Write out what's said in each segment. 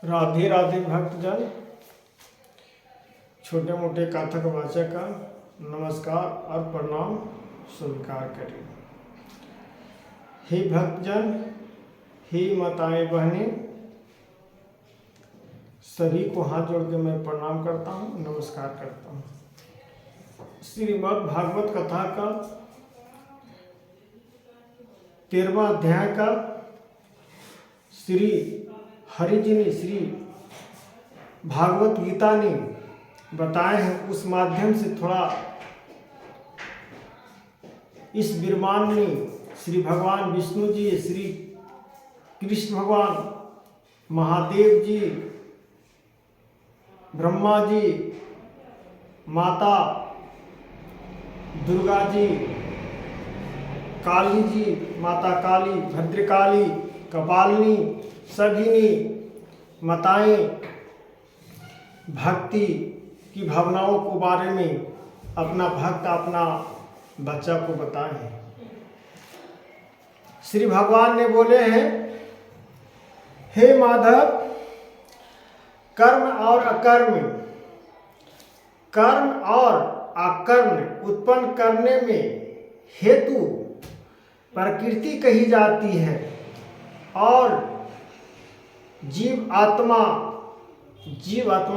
राधे राधे भक्तजन, छोटे मोटे कथक वाचक का नमस्कार और प्रणाम स्वीकार करें। हे भक्तजन, हे माताएं बहनें, सभी को हाथ जोड़ के मैं प्रणाम करता हूँ, नमस्कार करता हूँ। श्रीमद् भागवत कथा का 13वां अध्याय का श्री हरि जी ने श्री भागवत गीता ने बताए हैं, उस माध्यम से थोड़ा इस विरमान में श्री भगवान विष्णु जी, श्री कृष्ण भगवान, महादेव जी, ब्रह्मा जी, माता दुर्गा जी, काली जी, माता काली, भद्रकाली, कपालिनी, सभी ने माताएं भक्ति की भावनाओं के बारे में अपना भक्त, अपना बच्चा को बताए हैं। श्री भगवान ने बोले हैं, हे माधव, कर्म और अकर्म, कर्म और अकर्म उत्पन्न करने में हेतु प्रकृति कही जाती है और जीव आत्मा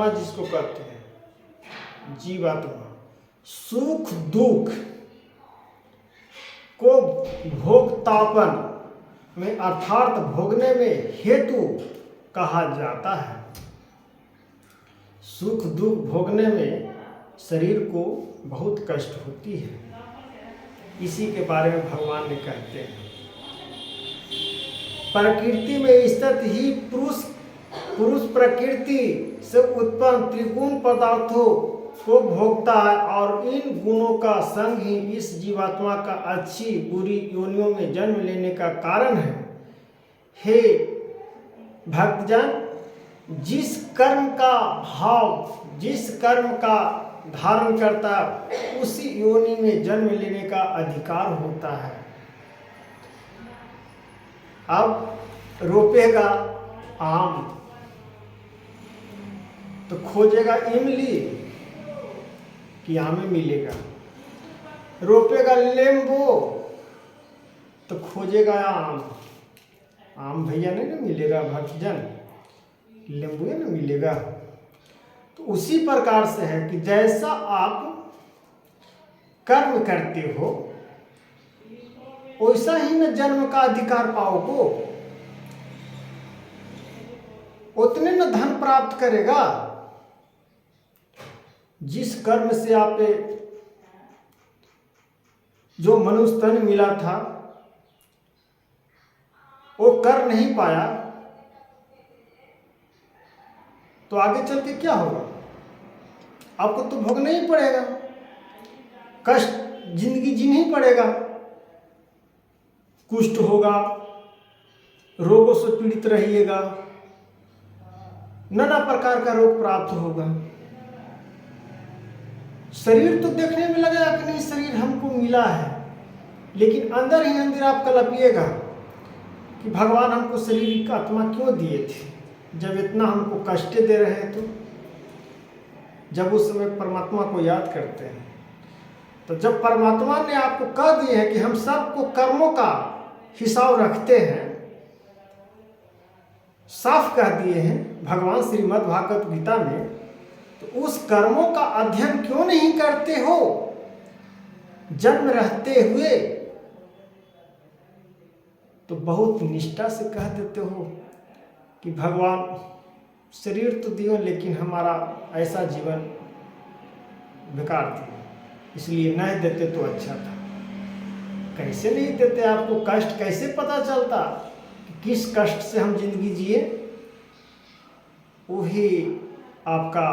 जिसको कहते हैं जीवात्मा, सुख दुख को भोक्तापन में अर्थात भोगने में हेतु कहा जाता है। सुख दुख भोगने में शरीर को बहुत कष्ट होती है, इसी के बारे में भगवान ने कहते हैं। प्रकृति में स्थित ही पुरुष प्रकृति से उत्पन्न त्रिगुण पदार्थों को भोगता है और इन गुणों का संग ही इस जीवात्मा का अच्छी बुरी योनियों में जन्म लेने का कारण है। हे भक्तजन, जिस कर्म का भाव जिस कर्म का धारण करता है उसी योनि में जन्म लेने का अधिकार होता है। अब रोपेगा आम तो खोजेगा इमली कि आम मिलेगा, रोपेगा नींबू तो खोजेगा आम भैया नहीं ना मिलेगा, भक्तजन नींबू ना मिलेगा। तो उसी प्रकार से है कि जैसा आप कर्म करते हो वैसा ही न जन्म का अधिकार पाओगे, उतने न धन प्राप्त करेगा। जिस कर्म से आप जो मनुष्य तन मिला था वो कर नहीं पाया तो आगे चल के क्या होगा? आपको तो भोगना ही पड़ेगा, कष्ट जिंदगी जीना ही पड़ेगा। कुष्ठ होगा, रोगों से पीड़ित रहिएगा, नाना प्रकार का रोग प्राप्त होगा। शरीर तो देखने में लगेगा कि नहीं शरीर हमको मिला है, लेकिन अंदर ही अंदर आप कलपिएगा कि भगवान हमको शरीर का आत्मा क्यों दिए थे जब इतना हमको कष्ट दे रहे हैं। तो जब उस समय परमात्मा को याद करते हैं, तो जब परमात्मा ने आपको कह दिए है कि हम सबको कर्मों का हिसाब रखते हैं, साफ कह दिए हैं भगवान श्रीमद् भागवत गीता में, तो उस कर्मों का अध्ययन क्यों नहीं करते हो जन्म रहते हुए? तो बहुत निष्ठा से कह देते हो कि भगवान शरीर तो दियो लेकिन हमारा ऐसा जीवन बेकार था, इसलिए नहीं देते तो अच्छा था। कैसे नहीं देते? आपको कष्ट कैसे पता चलता कि किस कष्ट से हम जिंदगी जिए? वही आपका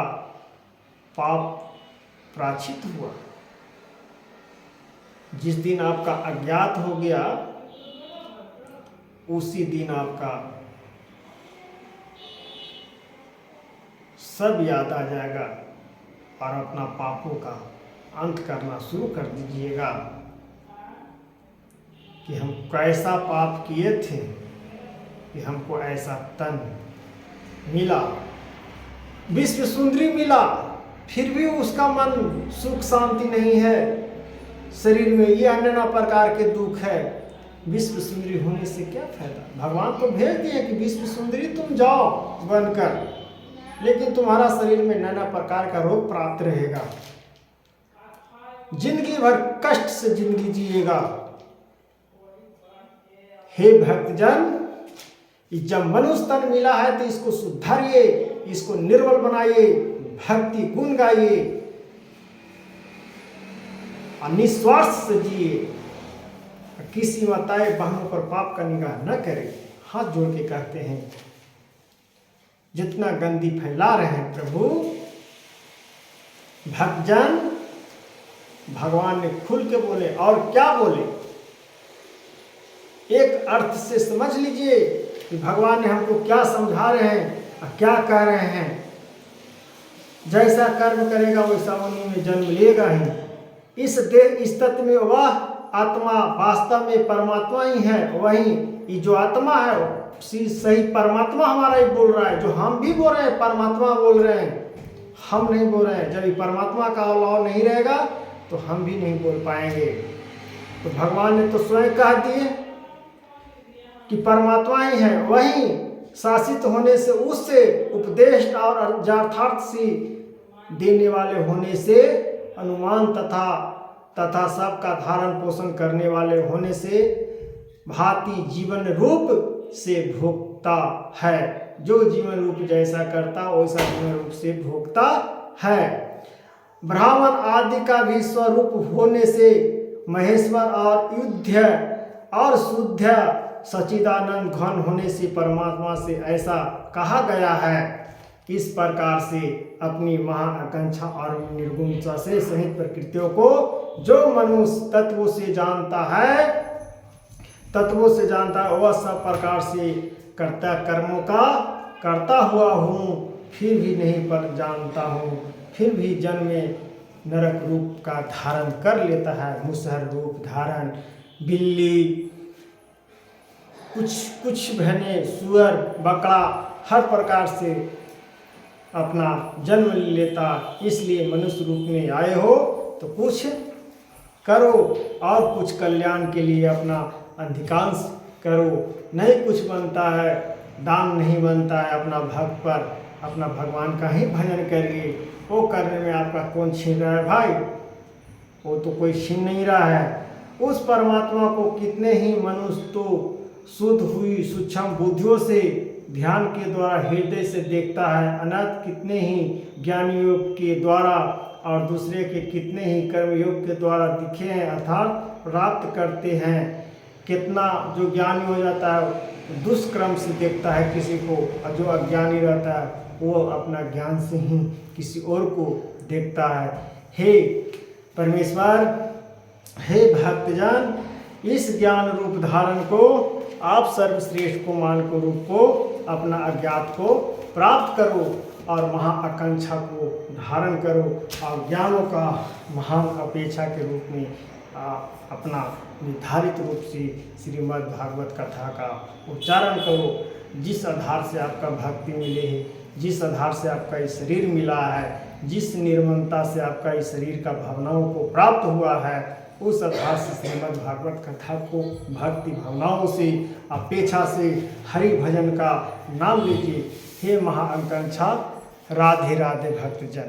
पाप प्रायश्चित हुआ। जिस दिन आपका अज्ञात हो गया उसी दिन आपका सब याद आ जाएगा और अपना पापों का अंत करना शुरू कर दीजिएगा कि हम कैसा पाप किए थे कि हमको ऐसा तन मिला, विश्व सुंदरी मिला, फिर भी उसका मन सुख शांति नहीं है शरीर में, ये नाना प्रकार के दुख है। विश्व सुंदरी होने से क्या फायदा? भगवान तो भेज दिए कि विश्व सुंदरी तुम जाओ बनकर, लेकिन तुम्हारा शरीर में नाना प्रकार का रोग प्राप्त रहेगा, जिंदगी भर कष्ट से जिंदगी जिएगा। हे भक्तजन, जब मनुष्य तन मिला है तो इसको सुधारिए, इसको निर्बल बनाइए, भक्ति गुण गाइए और निस्वार्थ से जिए, किसी माताएं बहनों पर पाप का निगाह न करें। हाथ जोड़ के कहते हैं, जितना गंदी फैला रहे हैं प्रभु भक्तजन, भगवान ने खुल के बोले और क्या बोले, एक अर्थ से समझ लीजिए कि भगवान ने हमको क्या समझा रहे हैं और क्या कह रहे हैं। जैसा कर्म करेगा वैसा उन्हीं में जन्म लेगा ही। इस देह इस तत्व में वह आत्मा वास्तव में परमात्मा ही है। वही ये जो आत्मा है सही परमात्मा हमारा ही बोल रहा है। जो हम भी बोल रहे हैं परमात्मा बोल रहे हैं, हम नहीं बोल रहे हैं। जब ये परमात्मा का अलाव नहीं रहेगा तो हम भी नहीं बोल पाएंगे। तो भगवान ने तो स्वयं कह दिए कि परमात्मा ही है, वही शासित होने से, उससे उपदेश और यथार्थ सी देने वाले होने से, अनुमान तथा सबका धारण पोषण करने वाले होने से, भांति जीवन रूप से भोगता है। जो जीवन रूप जैसा करता वैसा जीवन रूप से भोगता है। ब्राह्मण आदि का भी स्वरूप होने से महेश्वर और युद्ध और शुद्ध सच्चिदानंद घन होने से परमात्मा से ऐसा कहा गया है। इस प्रकार से अपनी महाआकांक्षा और निर्गुणता से सहित प्रकृतियों को जो मनुष्य तत्वों से जानता है वह सब प्रकार से कर्ता कर्मों का करता हुआ हूँ, फिर भी नहीं पर जानता हूँ, फिर भी जन्म में नरक रूप का धारण कर लेता है। मुसहर रूप धारण, बिल्ली, कुछ बहने, सुअर, बकरा, हर प्रकार से अपना जन्म लेता। इसलिए मनुष्य रूप में आए हो तो कुछ करो और कुछ कल्याण के लिए अपना अधिकांश करो। नहीं कुछ बनता है, दान नहीं बनता है अपना भक्त पर, अपना भगवान का ही भजन करिए। वो करने में आपका कौन छीन रहा है भाई? वो तो कोई छीन नहीं रहा है। उस परमात्मा को कितने ही मनुष्य तो शुद्ध हुई सूक्ष्म बुद्धियों से ध्यान के द्वारा हृदय से देखता है, अनंत कितने ही ज्ञान योग के द्वारा और दूसरे के कितने ही कर्म योग के द्वारा दिखे हैं अर्थात प्राप्त करते हैं। कितना जो ज्ञानी हो जाता है दुष्कर्म से देखता है किसी को, और जो अज्ञानी रहता है वो अपना ज्ञान से ही किसी और को देखता है। हे परमेश्वर, हे भक्तजन, इस ज्ञान रूप धारण को आप सर्वश्रेष्ठ को मान को रूप को अपना अज्ञात को प्राप्त करो और महाआकांक्षा को धारण करो और ज्ञानों का महान अपेक्षा के रूप में अपना निर्धारित रूप से श्रीमद् भागवत कथा का उच्चारण करो। जिस आधार से आपका भक्ति मिले है, जिस आधार से आपका ये शरीर मिला है, जिस निर्मलता से आपका इस शरीर का भावनाओं को प्राप्त हुआ है, उस आधार से श्रीमद् भागवत कथा को भक्ति भावनाओं से अपेक्षा से हरि भजन का नाम लीजिए। हे महाआकांक्षा, राधे राधे भक्तजन।